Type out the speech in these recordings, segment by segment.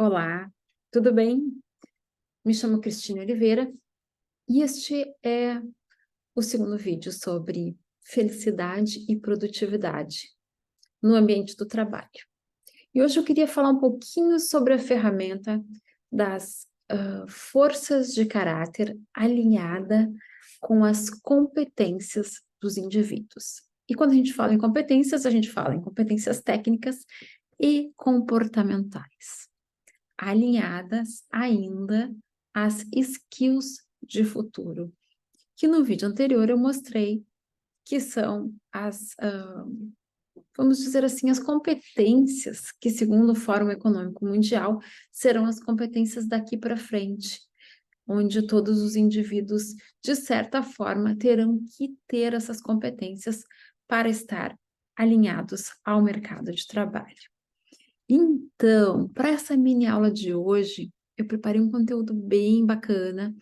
Olá, tudo bem? Me chamo Cristina Oliveira e este é o segundo vídeo sobre felicidade e produtividade no ambiente do trabalho. E hoje eu queria falar um pouquinho sobre a ferramenta das forças de caráter alinhada com as competências dos indivíduos. E quando a gente fala em competências, a gente fala em competências técnicas e comportamentais, alinhadas ainda às skills de futuro, que no vídeo anterior eu mostrei que são vamos dizer assim, as competências que, segundo o Fórum Econômico Mundial, serão as competências daqui para frente, onde todos os indivíduos, de certa forma, terão que ter essas competências para estar alinhados ao mercado de trabalho. Então, para essa mini aula de hoje, eu preparei um conteúdo bem bacana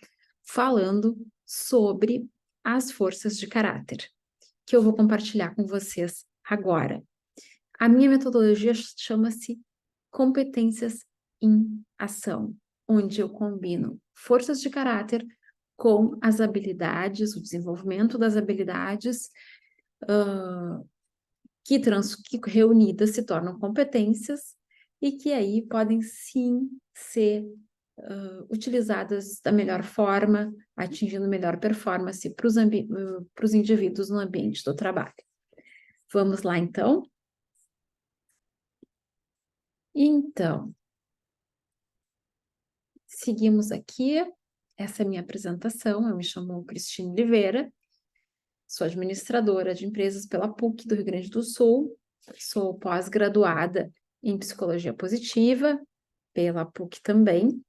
falando sobre as forças de caráter, que eu vou compartilhar com vocês agora. A minha metodologia chama-se Competências em Ação, onde eu combino forças de caráter com as habilidades, o desenvolvimento das habilidades que reunidas se tornam competências e que aí podem sim ser utilizadas da melhor forma, atingindo melhor performance para os indivíduos no ambiente do trabalho. Vamos lá, então? Então, seguimos aqui. Essa é a minha apresentação. Eu me chamo Cristina Oliveira, sou administradora de empresas pela PUC do Rio Grande do Sul, sou pós-graduada em psicologia positiva, pela PUC também.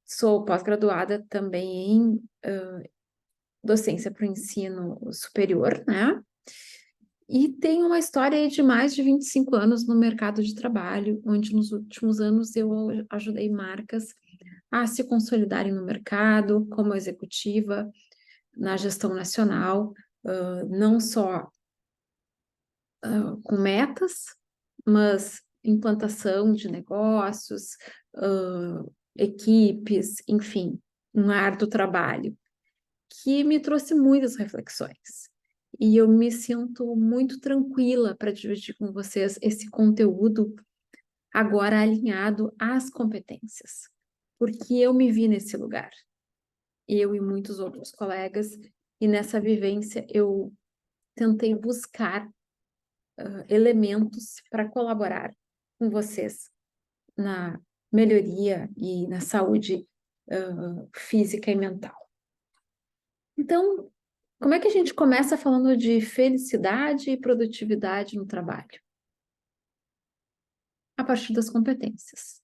Sou pós-graduada também em docência para o ensino superior, né? E tenho uma história de mais de 25 anos no mercado de trabalho, onde nos últimos anos eu ajudei marcas a se consolidarem no mercado como executiva, na gestão nacional, não só com metas, mas implantação de negócios, equipes, enfim, um árduo trabalho, que me trouxe muitas reflexões. E eu me sinto muito tranquila para dividir com vocês esse conteúdo agora alinhado às competências, porque eu me vi nesse lugar, eu e muitos outros colegas, e nessa vivência eu tentei buscar elementos para colaborar com vocês na melhoria e na saúde física e mental. Então, como é que a gente começa falando de felicidade e produtividade no trabalho? A partir das competências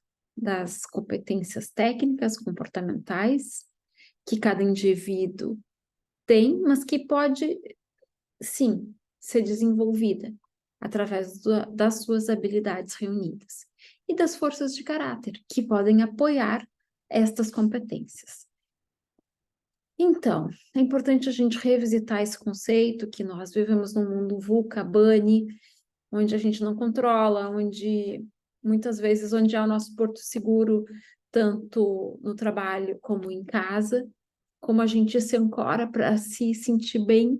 técnicas, comportamentais, que cada indivíduo tem, mas que pode, sim, ser desenvolvida através das suas habilidades reunidas, e das forças de caráter, que podem apoiar estas competências. Então, é importante a gente revisitar esse conceito que nós vivemos num mundo VUCA, onde a gente não controla, onde muitas vezes onde é o nosso porto seguro, tanto no trabalho como em casa, como a gente se ancora para se sentir bem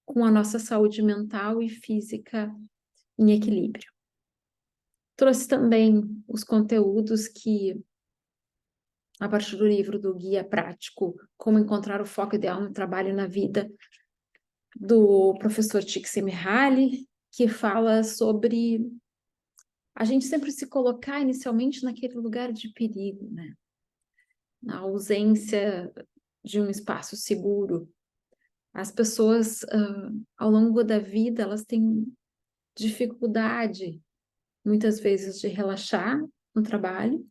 com a nossa saúde mental e física em equilíbrio. Trouxe também os conteúdos que, a partir do livro do Guia Prático, Como Encontrar o Foco Ideal no Trabalho e na Vida, do professor Csikszentmihalyi, que fala sobre a gente sempre se colocar inicialmente naquele lugar de perigo, né? Na ausência de um espaço seguro. As pessoas, ao longo da vida, elas têm dificuldade, muitas vezes, de relaxar no trabalho,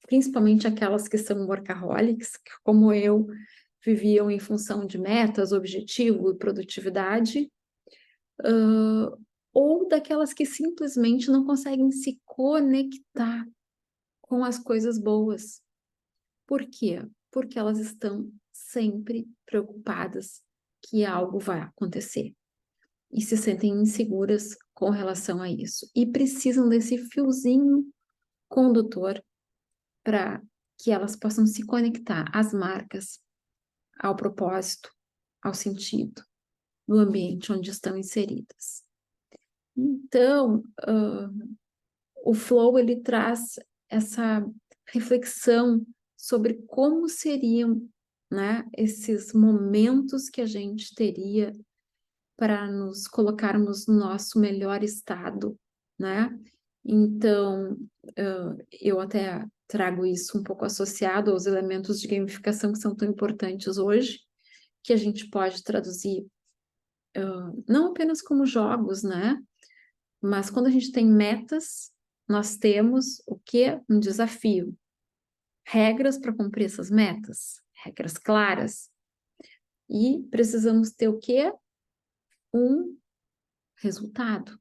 principalmente aquelas que são workaholics, que, como eu, viviam em função de metas, objetivo e produtividade, ou daquelas que simplesmente não conseguem se conectar com as coisas boas. Por quê? Porque elas estão sempre preocupadas que algo vai acontecer e se sentem inseguras com relação a isso e precisam desse fiozinho condutor para que elas possam se conectar às marcas, ao propósito, ao sentido do ambiente onde estão inseridas. Então, o Flow, ele traz essa reflexão sobre como seriam, né, esses momentos que a gente teria para nos colocarmos no nosso melhor estado, né? Então, eu até trago isso um pouco associado aos elementos de gamificação que são tão importantes hoje, que a gente pode traduzir não apenas como jogos, né? Mas quando a gente tem metas, nós temos o quê? Um desafio. Regras para cumprir essas metas, regras claras. E precisamos ter o quê? Um resultado.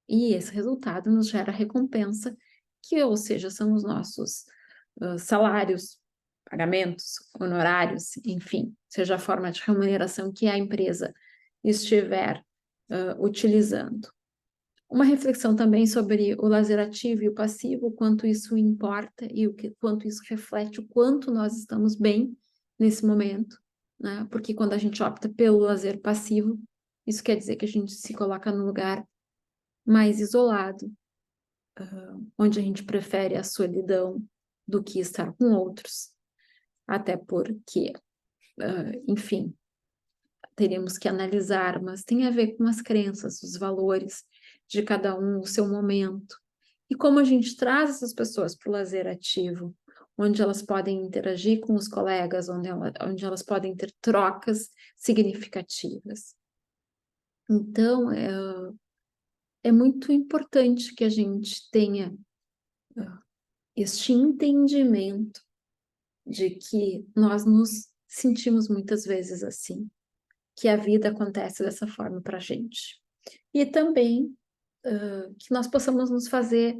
E esse resultado nos gera recompensa, que, ou seja, são os nossos salários, pagamentos, honorários, enfim, seja a forma de remuneração que a empresa estiver utilizando. Uma reflexão também sobre o lazer ativo e o passivo, o quanto isso importa e quanto isso reflete o quanto nós estamos bem nesse momento, né? Porque quando a gente opta pelo lazer passivo, isso quer dizer que a gente se coloca no lugar mais isolado, onde a gente prefere a solidão do que estar com outros, até porque, enfim, teríamos que analisar, mas tem a ver com as crenças, os valores de cada um, o seu momento, e como a gente traz essas pessoas para o lazer ativo, onde elas podem interagir com os colegas, onde elas podem ter trocas significativas. Então, é muito importante que a gente tenha este entendimento de que nós nos sentimos muitas vezes assim, que a vida acontece dessa forma para a gente. E também que nós possamos nos fazer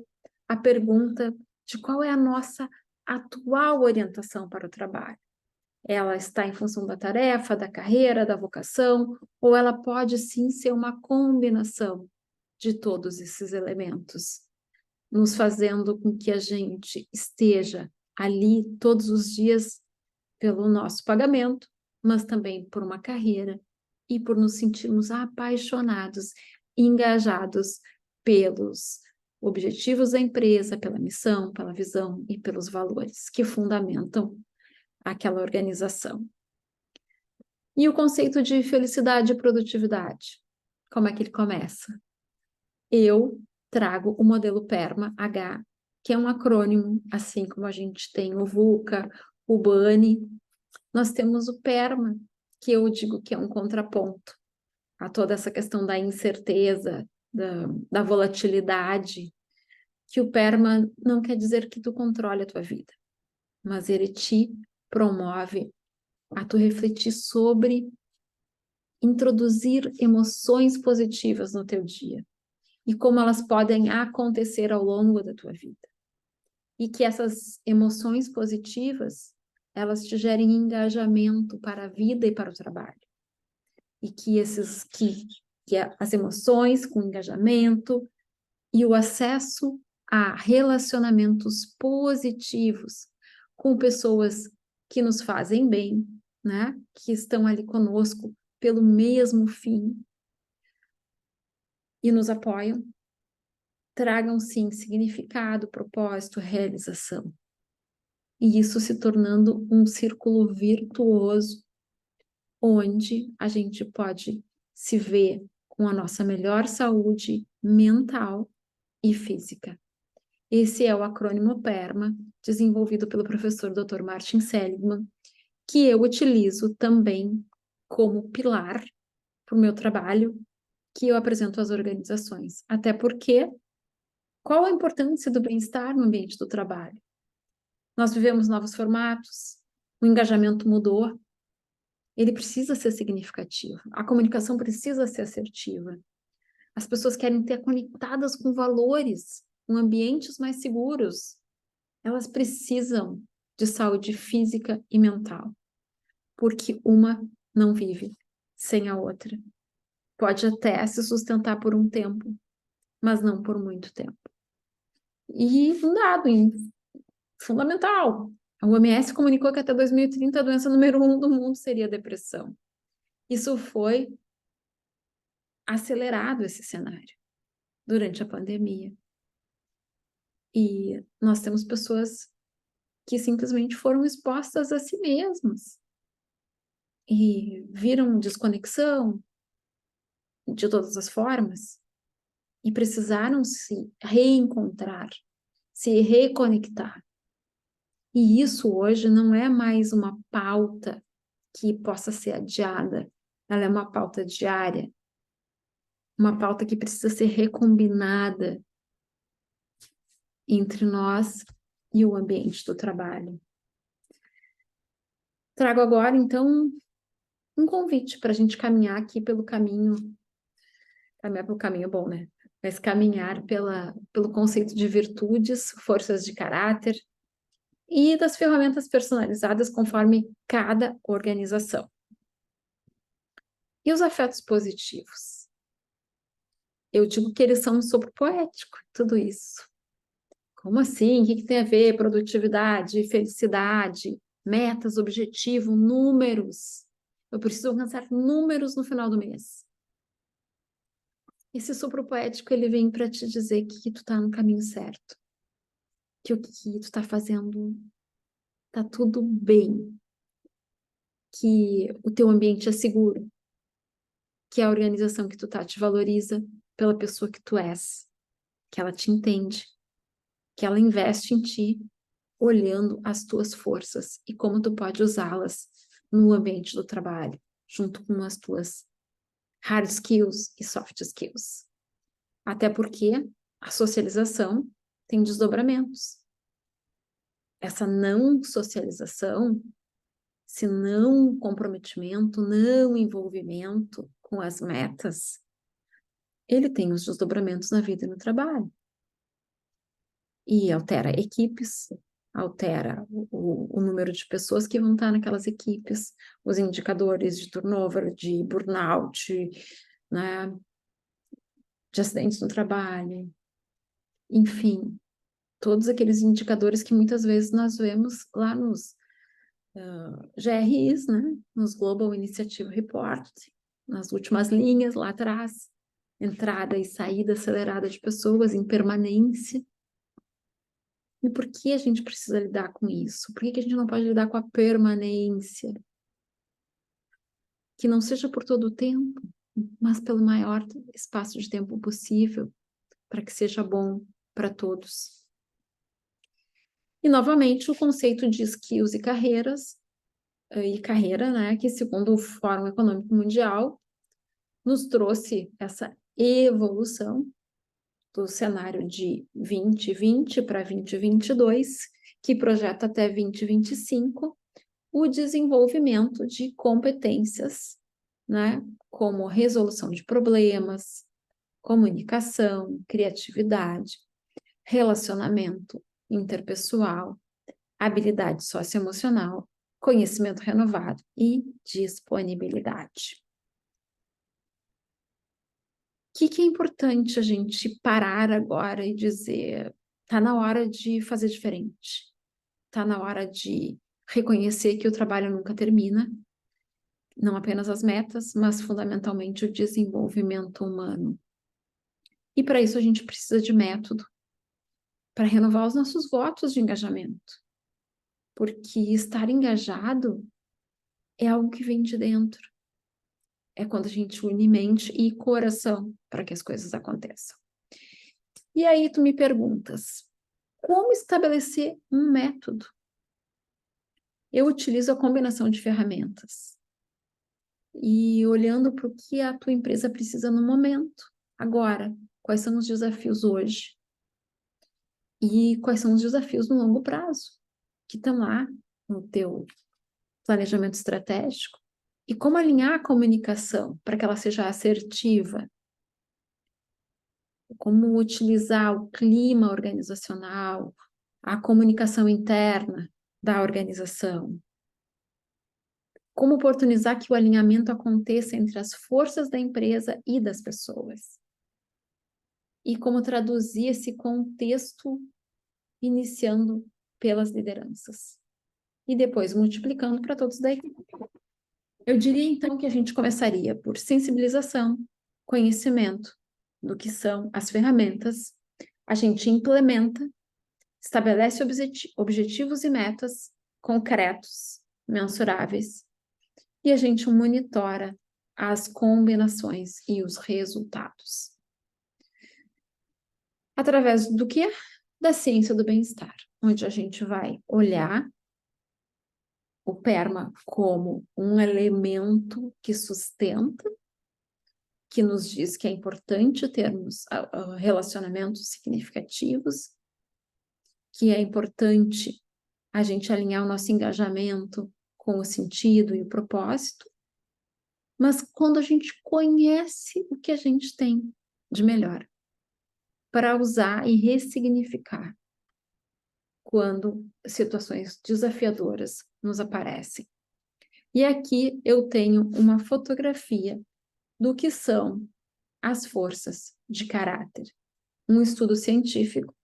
a pergunta de qual é a nossa atual orientação para o trabalho. Ela está em função da tarefa, da carreira, da vocação, ou ela pode sim ser uma combinação de todos esses elementos, nos fazendo com que a gente esteja ali todos os dias pelo nosso pagamento, mas também por uma carreira e por nos sentirmos apaixonados, engajados pelos objetivos da empresa, pela missão, pela visão e pelos valores que fundamentam aquela organização. E o conceito de felicidade e produtividade, como é que ele começa? Eu trago o modelo PERMA-H, que é um acrônimo, assim como a gente tem o VUCA, o BANI, nós temos o PERMA, que eu digo que é um contraponto a toda essa questão da incerteza, da volatilidade, que o PERMA não quer dizer que tu controle a tua vida, mas ele te promove a tu refletir sobre introduzir emoções positivas no teu dia e como elas podem acontecer ao longo da tua vida. E que essas emoções positivas, elas te gerem engajamento para a vida e para o trabalho. E que as emoções com engajamento e o acesso a relacionamentos positivos com pessoas que nos fazem bem, né? Que estão ali conosco pelo mesmo fim e nos apoiam, tragam sim significado, propósito, realização. E isso se tornando um círculo virtuoso, onde a gente pode se ver com a nossa melhor saúde mental e física. Esse é o acrônimo PERMA, desenvolvido pelo professor Dr. Martin Seligman, que eu utilizo também como pilar para o meu trabalho, que eu apresento às organizações. Até porque, qual a importância do bem-estar no ambiente do trabalho? Nós vivemos novos formatos, o engajamento mudou, ele precisa ser significativo, a comunicação precisa ser assertiva. As pessoas querem estar conectadas com valores, com ambientes mais seguros. Elas precisam de saúde física e mental, porque uma não vive sem a outra. Pode até se sustentar por um tempo, mas não por muito tempo. E um dado fundamental, a OMS comunicou que até 2030 a doença número 1 do mundo seria a depressão. Isso foi acelerado, esse cenário, durante a pandemia. E nós temos pessoas que simplesmente foram expostas a si mesmas e viram desconexão de todas as formas e precisaram se reencontrar, se reconectar. E isso hoje não é mais uma pauta que possa ser adiada, ela é uma pauta diária, uma pauta que precisa ser recombinada entre nós e o ambiente do trabalho. Trago agora, então, um convite para a gente caminhar aqui pelo caminho bom, né? Mas caminhar pelo conceito de virtudes, forças de caráter e das ferramentas personalizadas conforme cada organização. E os afetos positivos? Eu digo que eles são um sopro poético, tudo isso. Como assim? O que tem a ver? Produtividade, felicidade, metas, objetivo, números. Eu preciso alcançar números no final do mês. Esse sopro poético, ele vem para te dizer que tu tá no caminho certo. Que o que tu tá fazendo tá tudo bem. Que o teu ambiente é seguro. Que a organização que tu tá te valoriza pela pessoa que tu és. Que ela te entende. Que ela investe em ti, olhando as tuas forças e como tu pode usá-las no ambiente do trabalho, junto com as tuas hard skills e soft skills. Até porque a socialização tem desdobramentos. Essa não socialização, se não comprometimento, não envolvimento com as metas, ele tem os desdobramentos na vida e no trabalho. E altera equipes, altera o número de pessoas que vão estar naquelas equipes, os indicadores de turnover, de burnout, né, de acidentes no trabalho, enfim, todos aqueles indicadores que muitas vezes nós vemos lá nos GRIs, né, nos Global Initiative Report, nas últimas linhas lá atrás, entrada e saída acelerada de pessoas em permanência. E por que a gente precisa lidar com isso? Por que a gente não pode lidar com a permanência? Que não seja por todo o tempo, mas pelo maior espaço de tempo possível, para que seja bom para todos. E, novamente, o conceito de skills e carreiras, né, que segundo o Fórum Econômico Mundial, nos trouxe essa evolução do cenário de 2020 para 2022, que projeta até 2025 o desenvolvimento de competências, né, como resolução de problemas, comunicação, criatividade, relacionamento interpessoal, habilidade socioemocional, conhecimento renovado e disponibilidade. O que é importante a gente parar agora e dizer, tá na hora de fazer diferente, tá na hora de reconhecer que o trabalho nunca termina, não apenas as metas, mas fundamentalmente o desenvolvimento humano. E para isso a gente precisa de método, para renovar os nossos votos de engajamento. Porque estar engajado é algo que vem de dentro. É quando a gente une mente e coração para que as coisas aconteçam. E aí tu me perguntas, como estabelecer um método? Eu utilizo a combinação de ferramentas. E olhando para o que a tua empresa precisa no momento, agora, quais são os desafios hoje? E quais são os desafios no longo prazo, que estão lá no teu planejamento estratégico? E como alinhar a comunicação para que ela seja assertiva? Como utilizar o clima organizacional, a comunicação interna da organização? Como oportunizar que o alinhamento aconteça entre as forças da empresa e das pessoas? E como traduzir esse contexto iniciando pelas lideranças e depois multiplicando para todos da equipe. Eu diria, então, que a gente começaria por sensibilização, conhecimento do que são as ferramentas, a gente implementa, estabelece objetivos e metas concretos, mensuráveis, e a gente monitora as combinações e os resultados. Através do quê? Da ciência do bem-estar, onde a gente vai olhar o PERMA como um elemento que sustenta, que nos diz que é importante termos relacionamentos significativos, que é importante a gente alinhar o nosso engajamento com o sentido e o propósito, mas quando a gente conhece o que a gente tem de melhor para usar e ressignificar quando situações desafiadoras nos aparecem. E aqui eu tenho uma fotografia do que são as forças de caráter. Um estudo científico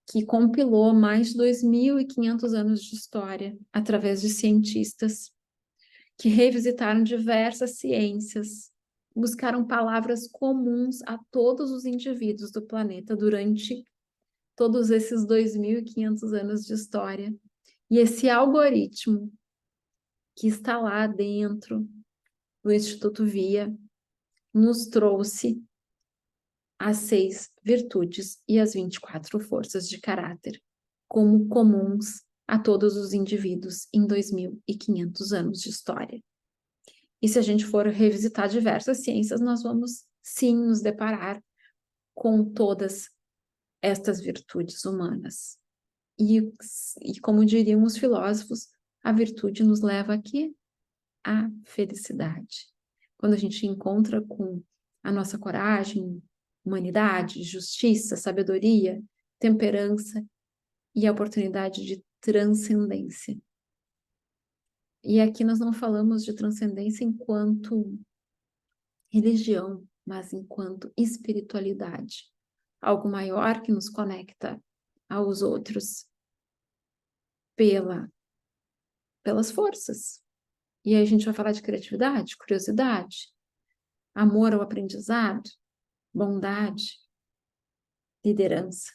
que compilou mais de 2.500 anos de história através de cientistas que revisitaram diversas ciências, buscaram palavras comuns a todos os indivíduos do planeta durante todos esses 2.500 anos de história. E esse algoritmo que está lá dentro do Instituto VIA nos trouxe as 6 virtudes e as 24 forças de caráter como comuns a todos os indivíduos em 2.500 anos de história. E se a gente for revisitar diversas ciências, nós vamos sim nos deparar com todas estas virtudes humanas. E como diriam os filósofos, a virtude nos leva aqui à felicidade. Quando a gente encontra com a nossa coragem, humanidade, justiça, sabedoria, temperança e a oportunidade de transcendência. E aqui nós não falamos de transcendência enquanto religião, mas enquanto espiritualidade. Algo maior que nos conecta aos outros pelas forças. E aí a gente vai falar de criatividade, curiosidade, amor ao aprendizado, bondade, liderança,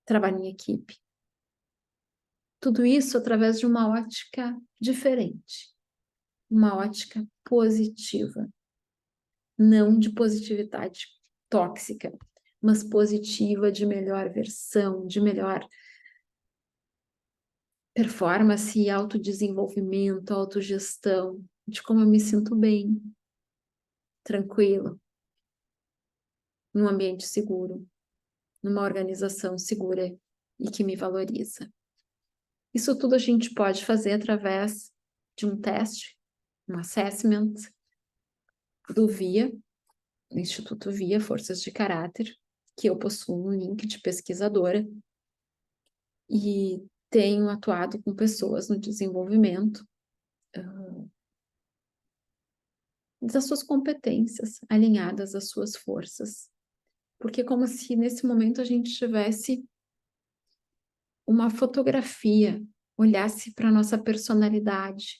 trabalho em equipe. Tudo isso através de uma ótica diferente, uma ótica positiva, não de positividade tóxica, mas positiva de melhor versão, de melhor performance, autodesenvolvimento, autogestão, de como eu me sinto bem, tranquilo, num ambiente seguro, numa organização segura e que me valoriza. Isso tudo a gente pode fazer através de um teste, um assessment do VIA, do Instituto VIA, Forças de Caráter, que eu possuo um link de pesquisadora e tenho atuado com pessoas no desenvolvimento das suas competências alinhadas às suas forças. Porque é como se nesse momento a gente tivesse uma fotografia, olhasse para a nossa personalidade,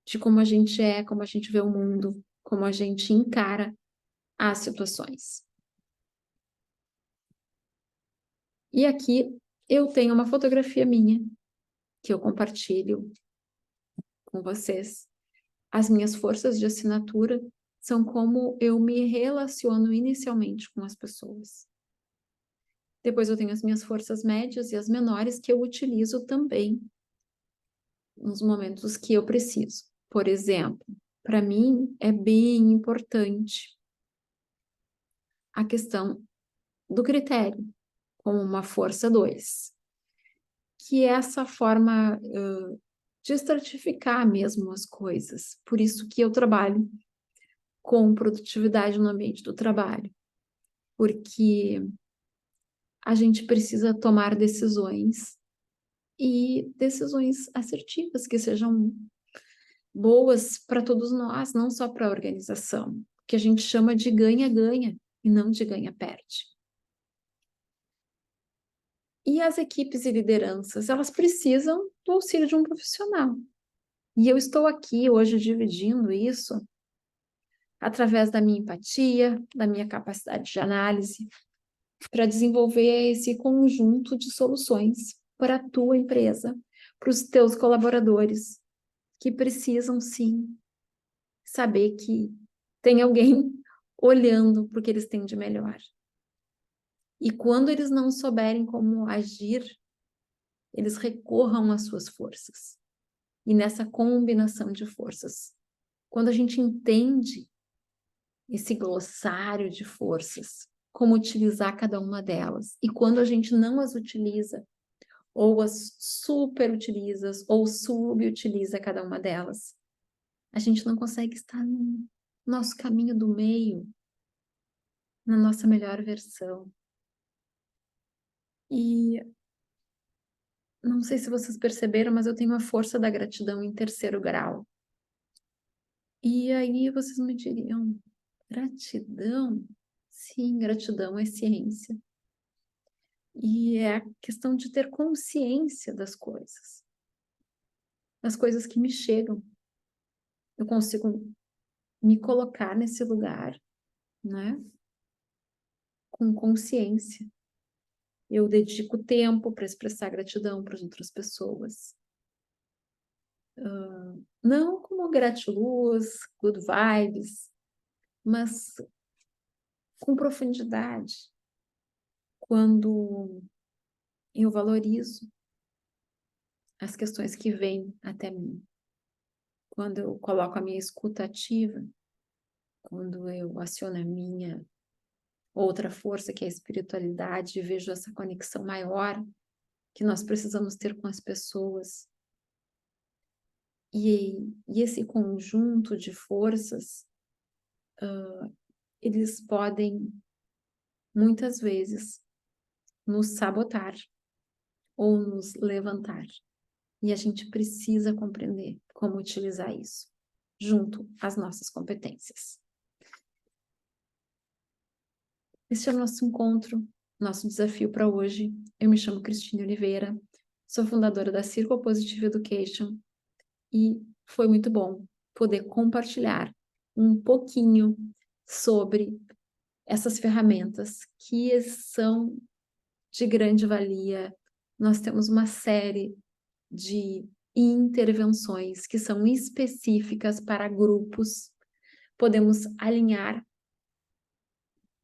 de como a gente é, como a gente vê o mundo, como a gente encara as situações. E aqui eu tenho uma fotografia minha, que eu compartilho com vocês. As minhas forças de assinatura são como eu me relaciono inicialmente com as pessoas. Depois eu tenho as minhas forças médias e as menores que eu utilizo também nos momentos que eu preciso. Por exemplo, para mim é bem importante a questão do critério, como uma força 2, que é essa forma de estratificar mesmo as coisas. Por isso que eu trabalho com produtividade no ambiente do trabalho, porque a gente precisa tomar decisões e decisões assertivas, que sejam boas para todos nós, não só para a organização, que a gente chama de ganha-ganha e não de ganha-perde. E as equipes e lideranças, elas precisam do auxílio de um profissional. E eu estou aqui hoje dividindo isso através da minha empatia, da minha capacidade de análise, para desenvolver esse conjunto de soluções para a tua empresa, para os teus colaboradores, que precisam sim saber que tem alguém olhando para o que eles têm de melhor. E quando eles não souberem como agir, eles recorram às suas forças. E nessa combinação de forças, quando a gente entende esse glossário de forças, como utilizar cada uma delas, e quando a gente não as utiliza, ou as superutiliza, ou subutiliza cada uma delas, a gente não consegue estar no nosso caminho do meio, na nossa melhor versão. E não sei se vocês perceberam, mas eu tenho a força da gratidão em 3º grau. E aí vocês me diriam, gratidão? Sim, gratidão é ciência. E é a questão de ter consciência das coisas que me chegam. Eu consigo me colocar nesse lugar, né? Com consciência. Eu dedico tempo para expressar gratidão para as outras pessoas. Não como gratiluz, good vibes, mas com profundidade. Quando eu valorizo as questões que vêm até mim. Quando eu coloco a minha escuta ativa, quando eu aciono a minha outra força, que é a espiritualidade, e vejo essa conexão maior que nós precisamos ter com as pessoas. E esse conjunto de forças, eles podem, muitas vezes, nos sabotar ou nos levantar. E a gente precisa compreender como utilizar isso, junto às nossas competências. Este é o nosso encontro, nosso desafio para hoje. Eu me chamo Cristine Oliveira, sou fundadora da Circle Positive Education e foi muito bom poder compartilhar um pouquinho sobre essas ferramentas que são de grande valia. Nós temos uma série de intervenções que são específicas para grupos. Podemos alinhar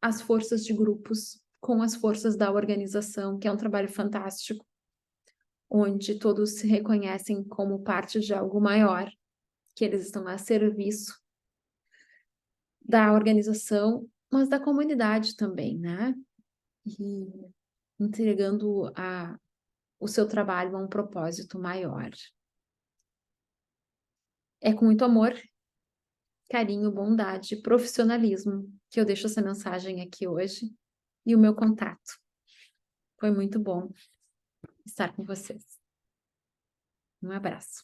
as forças de grupos com as forças da organização, que é um trabalho fantástico, onde todos se reconhecem como parte de algo maior, que eles estão a serviço da organização, mas da comunidade também, né? E entregando o seu trabalho a um propósito maior. É com muito amor, carinho, bondade, profissionalismo que eu deixo essa mensagem aqui hoje e o meu contato. Foi muito bom estar com vocês. Um abraço.